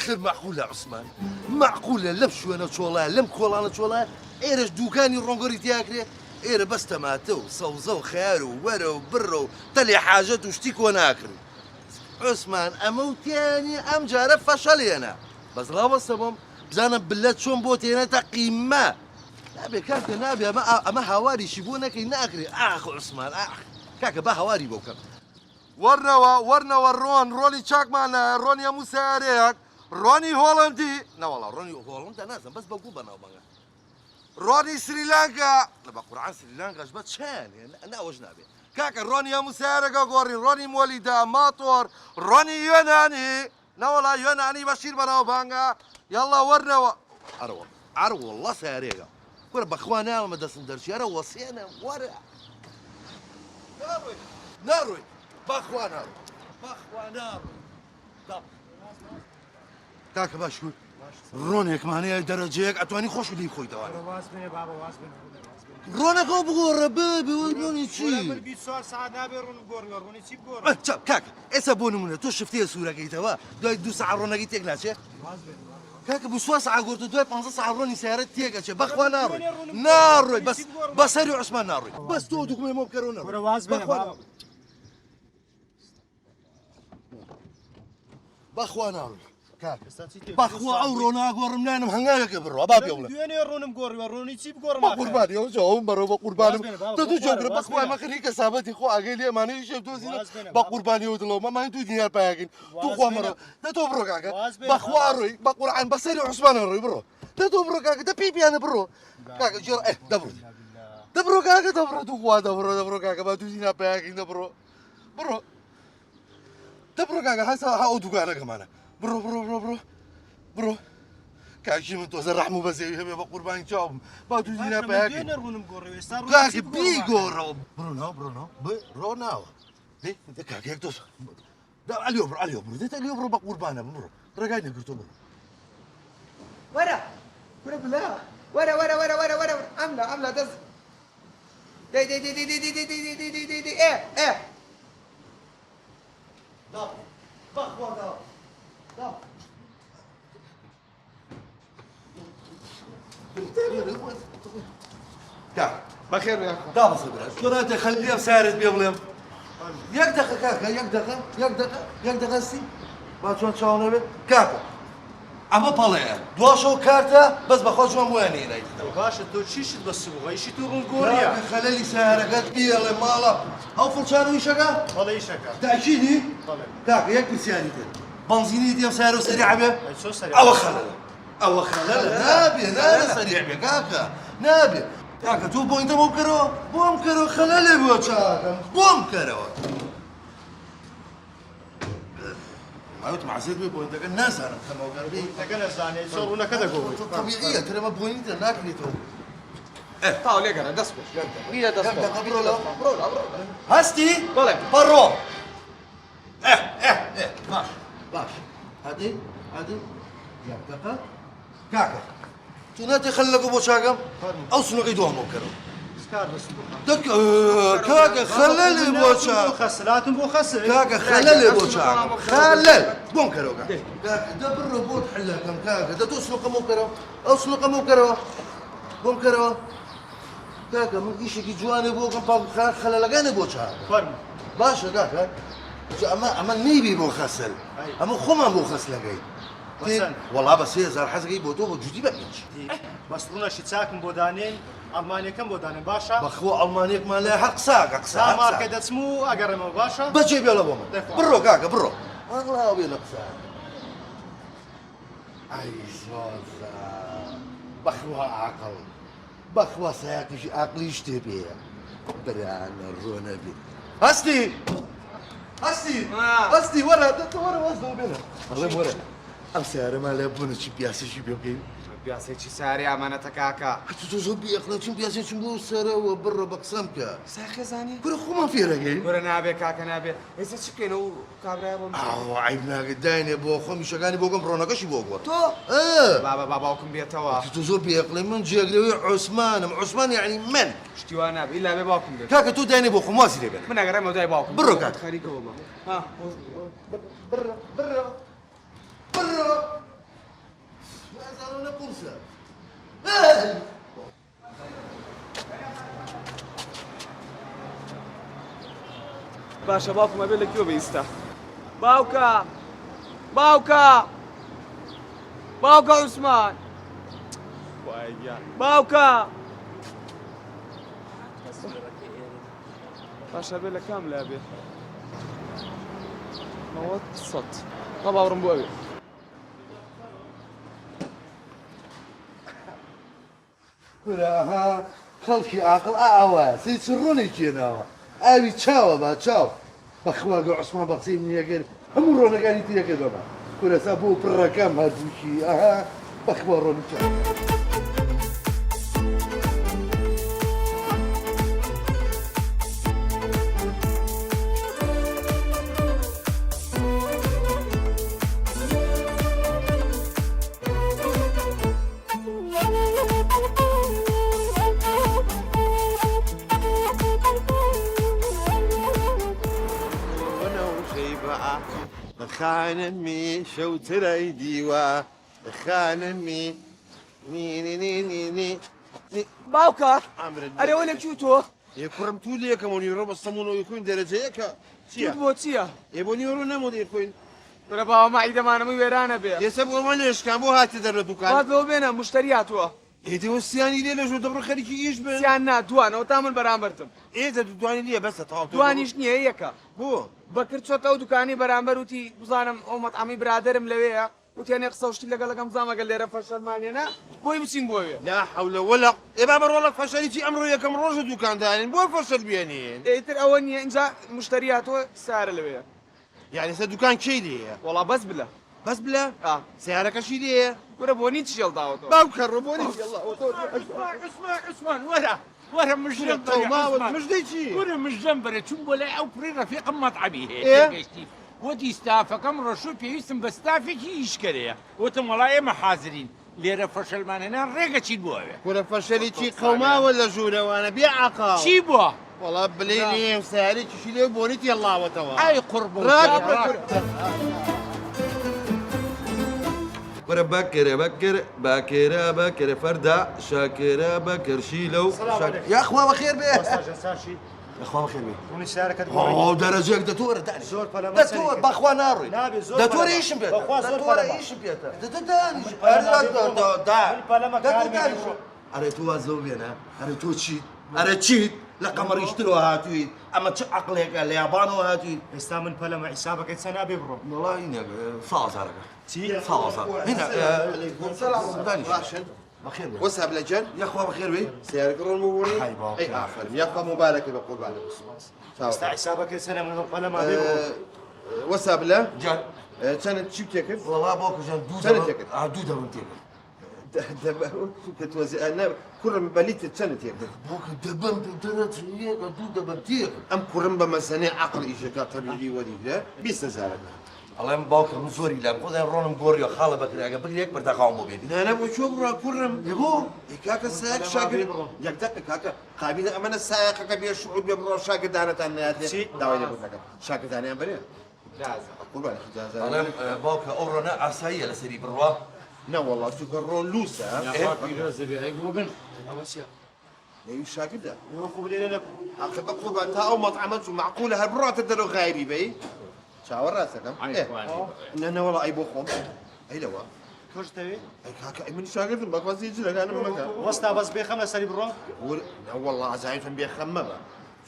آخر معقولة عثمان معقولة لم شوينة شوالله لم كولانا شوالله إيرش دوكاني رونغوري تياكري إيرة بس تماتو صوزو خيارو ورو برو تلي حاجات وشتيك وناكري عثمان أموتياني أم جارب فشلينا بس لا بصبهم بزانا بلاد شون بوتينا تقيمة نابي كاكا نابي أما هواري شبونك ناكري عثمان كاكا با هواري بوكا ورنا ورون روني تشاك معنا روني مساريك روني هولندي لا والله روني هولندا نازم بس بقول بنا وبنا روني سريلانكا لا بقول عن سريلانكا جبت شان انا وجنابي كاكا روني مساريك غوري روني مولدا ماطور روني يوناني لا والله يوناني بشير بنا وبنا يلا ورنا عرو والله ساريك كل بخوانا المدرسة ندرشي انا وصينا ورا ناروي باخوانا كاكا باش شو رونيك معناها درجيك اتواني خوش لي خوي دواني واسبني بابا واسبني رونك هو بغور بابي وروني شي ولا بيت سؤال ساعه نابي روني شي بغور كاكا اسا بونو من تو شفتي صوره كيتوا دو ساعه رونك تيك ناشي كاكا بسوا ساعه قلت دو 5 ساعه روني سيارات تيك باخوانا ناروي بس سريع عثمان ناروي بس تو دوك مو كرونا ولا واسبني بابا باخوانا باخوا اورونا غورمنا مهناك برو بابي ولا ديوني رونم غوري وروني شي بغور ما قربان يا جو برو قربان تدو جوكر باخوا ما خليك سابتي خو اغيلي ماني شفتو زين بقربان يودلو ما انتو ديال باكين تو خو مرو تدو برو كاكا باخوا روي بقران بصير عثمان روي برو تدو برو كاكا ده بيبي انا برو كاكا جر دبرو كاكا دبرو تو خو دبرو كاكا ما تو زين باكين دبرو كاكا هسه هاودو كاكا كمان برو كاكي من تو زرحمو بس يبي بقربان جاوب ما تجينا باكي كاكي بيغورو برو ناو دي كاكي يكتوس ده اليوم ده اليوم بقربانه برو رجعنا قلت برو ورا بالله ورا عمله دز دي ايه لا بخوا لا كاك بخير يا اخو دابا صبر كرة خليها سارت بيبلم يقدق كاكا يقدق سي باشون شاونه بي كاكا اما بالي دواشو كارتا بس بخوش ما مواني ناي باشا تو شيش بس بغا يشي تو رونغوريا خلالي سارقت بيلا مالا او فرشانو يشقا والله يشكا تأكيدي كاكا يك بسياني بنزيني ديال سعره سريع به شو سريع او خلل نابي سريع به كاكا نابي كاكا تو بوينت بومكرو خلل بوچاكا بومكرو عاوت مع زيد بوينت الناس انا كما قال لكن زاني صورونا كذا قوي طبيعيه ترى ما بوينت ناكلي تو تعال يا جرى دسبو هي دسبو برو هستي برو باش هادي يا كاكا تناتي خلقوا بوشاقم او سنو قيدوها موكرو دك كاكا خلل بوشاق خسرات بوخسر كاكا خلل بوشاق خلل بومكرو كاكا دبر بوت حلكم كاكا ده تسنق موكرو او سنق موكرو بومكرو كاكا من يشكي جواني بوكم خلل بوشاق فرم باشا كاكا اما نيبي بو خسل اما خما بو خسل لقي والله بس هي زار حزقي بوتو جدي بقيش بس رونا شي تساكن بودانين المانيا كم بودانين باشا بخو المانيك ما لا حق ساق ماركه اسمو اقرم باشا بجيب يلا بوما برو كاكا برو والله ابي نقصان اي زوزا بخوها عقل بخوا ساقش عقل يشتبه برانا الرونا بي هستي ورا وزنه بينا والله ورا امسار ما لابون شي بياسه شي بيوكي بياسه شي ساري امانه كاكا حتى تو بي اخنا شي بياسه شي بو ساره وبر بقسمك ساخي زاني كل خو ما في رجل كل نابي كاكا نابي اذا شكينو كابرا عيبنا قداين بو خو مشغاني بوكم برونك شي بوكو تو بابا وكم بيتوا تو بي اقلي من جيغلي عثمان يعني من اشتي انا الا باباكم كاكا تو داني بو خو ما سيدي من غير ما داي باكم برو كاكا خريقه والله ها برا موسى مالك باشا باوكم أبي لك يوبي يستح باوكا باوكا باوكا عثمان باوكا باشا أبي لك كاملة أبي موت صوت طبعا ورمبو أبي كلها خلقي عقل أعوى سيسروني كنا أبي تشاو ما تشاو بخواق عثمان بقسيم نيا قال أمرونا قال يتيا كذا كل سابو بالركام هادوشي بخبروني تشاو خانمي شو ترى ديوا خانمي ني ني ني ني باوكا عمرو أنا وين شوتو يكرم تولي كمان يروح الصمون ويكون درجة كا شوت بوتسيا يبون يورو نمود يكون ترى بابا ما إذا ما أنا ميرانا بيا يسبوا ما ليش كان بو هات تدرب دكان هذا لو بينا مشتريات هو إيه والسياني ليه ليش دبر خليك يشبه سيانا دوان أو تعمل برامبرتم إيه دواني ليه بس طاو دوانيش نية هيك بو بكرت شو تاو دكاني برامبر وتي بزانم أو مطعمي برادرم لويا وتي أنا قصوشت لك لك مزامة قال لي رفشل ماني أنا بوي مسين بوي لا حول ولا إيه بابا والله فشلي في أمره يا كم روج دكان ثاني بو فشل بينين إيه ترى أولني إنجا مشتريات هو سعر لويا يعني دكان كي ليه والله بس بلا بس بلا سعرك شي ليه ورا بوني تشيل داوتو باوكر ربوني يلا عثمان ورا مش جنبري مش ديتي ورا مش جنبري شو ولا او بري رفيق مطعمي إيه؟ ودي ستافك امر شو في اسم بستافك يشكريه وتم والله ما حاضرين ليرة فشل ما هنا ريقة شي بوه ولا فشلي شي قوما ولا جوله وانا بيع عقاب شي بوه والله بليني وسهري شي لي بونيتي الله وتوا اي قرب ورا بكر بكر بكر بكر فردا شاكر بكر شيلو يا اخوة بخير بيه استاذ ساشي يا اخوة بخير بيه وني سارك اوه درجة دتور دعني زور فلا دتور باخوا ناري نابي زور دتور فلا. ايش بيتا بخوا زور دتور فلا. ايش بيتا دتاني فلا أريتو زوجنا أريتو تشيت أريتشيت لا قمر يشتروا هاتوين أما عقلك اليابان هاتوين استامن فلا مع حسابك سنه بيبرو والله هنا صاص هذا تي صاص هنا السلام داني بخير بيه وسهب لجن يا اخوة بخير بيه سيارك رون مبوري حي باوكر. اي اخر يا اخو مبارك بقول بعد استا حسابك سنه من فلا ما بيبرو وسهب له جان كانت شو كيف والله بوك جان سنة دودة تكت. دودة بنتين كتوزع انا كل ما بليت سنه هيك بوك دبم تدرت هيك دودة بنتين ام كرم بمساني عقل ايش كاتري ولي لا بيس زارك الله يم باوك مزوري لا خذ رون مغوريو خاله بكري بكري يكبر تقاوم بين لا انا بشوف كرم يبو كاك السائق شاكر يقدق كاك قابل امانه السائق كبير الشعوب بيبرو شاكر دانا تاني داوي لك شاكر ثاني امبري لا اقول لك الله يم باوك اورونا عسايه لسري بروا لا والله سكرون لوسا ايه شاكر ده يوقف لنا اخذ اقول تا او مطعمات معقوله هالبرو تدرو غايبي بي شاور راسك انا والله اي بوخم اي لوا كوش تبي اي كاكا من شاكر بس يجي لك انا مكان وستا بس بخمس سنه برو لا والله عزايم بيخمم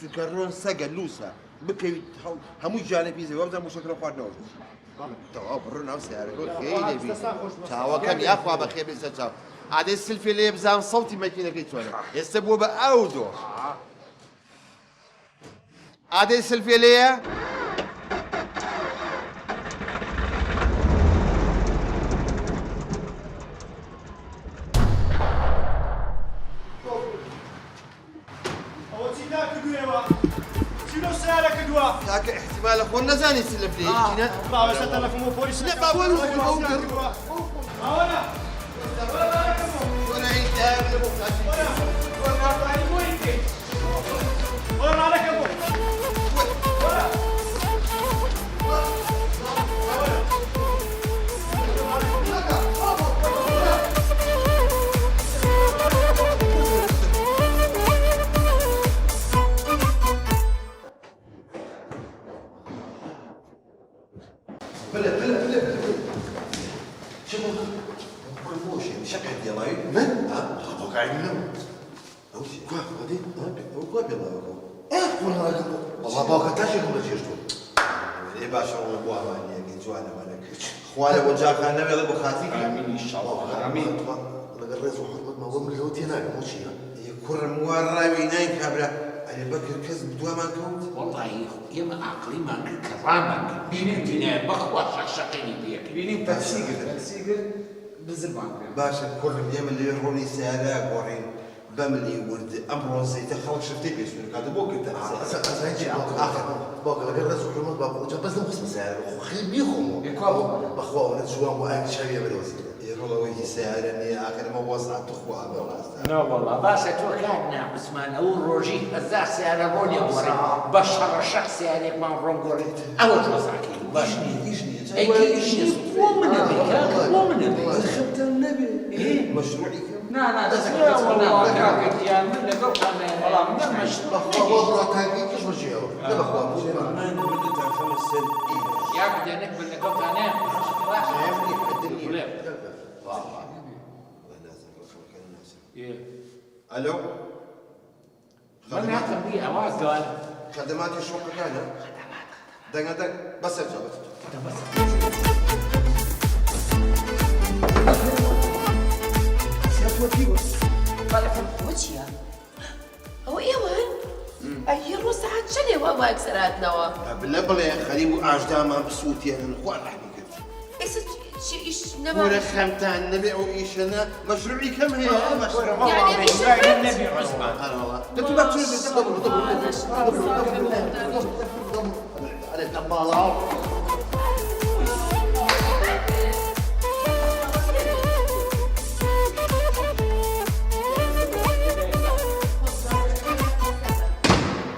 سكرون سقا لوسا بكي همو جانبي زي وابدا مو شكله خوات نوج تو برنا وسعر يقول خيلي بي تاوا كم يا اخوا بخير بس تاوا عاد السلفي اللي بزام صوتي ماكينه كيتوانا يسبوا باودو عاد السلفي اللي كاك احتمال اخونا زاني يسلف لي جينا ما وصلت لك مو بوليس لا ما بقول ولا عيد وين عليك ابو شنو كل موشي شكل ديالي من هو قاعد ينام اوشي كوا غادي هو كوا بيلا والله والله باقي تاش ولا جيرتو اي باشا والله بوا ماني كي جوانا مالك خوالي وجاك انا بيض بخاتي امين ان شاء الله امين انا قريت وحرمت ما هو من الهوتي هناك موشي يكون موراوي نايم كابرا علي بكر كذب دوا ما كنت والله يا ما عقلي ما كرامك بيني بينا بخوا شقشقيني بيك بيني تسيقر بالزربان باشا كل اليوم اللي يروني سالاك ورين بملي ورد امبرون زيت خلق شفتي بيش من قاعد بوك انت زين اخر باقي لك الرز وحرمت باقي بس نقص سعر خي بيخو بخوا ونتشوا واكل شويه بالوزن يقول وجهي سعرني اخر ما وصلت اخوا لا والله باشا تو كان ناقص ما نقول روجي الزاح سعر روني وري بشر الشخص عليك ما رونغوري او توصاكي يجني اكيد مو من ابيك مو من ابيك خبت النبي مشروعي لا والله كاك يا من قلت انا والله من مشروع بخوا تاكي كيش مشيو لا بخوا ما نبدا تاع 5 سنين يا بدي نقبل اللي قلت انا الو من هذا بي اواز قال خدماتي شو كان دق بس ارجع وجهها هو ايوان اي روس ساعات شنو وما اكسراتنا بالله بلا خليه اجدام بصوتي انا اخوان راح نكتب ايش ايش ولا نبى خمت النبي وإيش أنا مشروعي كم هي يعني ايش النبي عثمان سبحان الله انتوا ما تشوفوا الله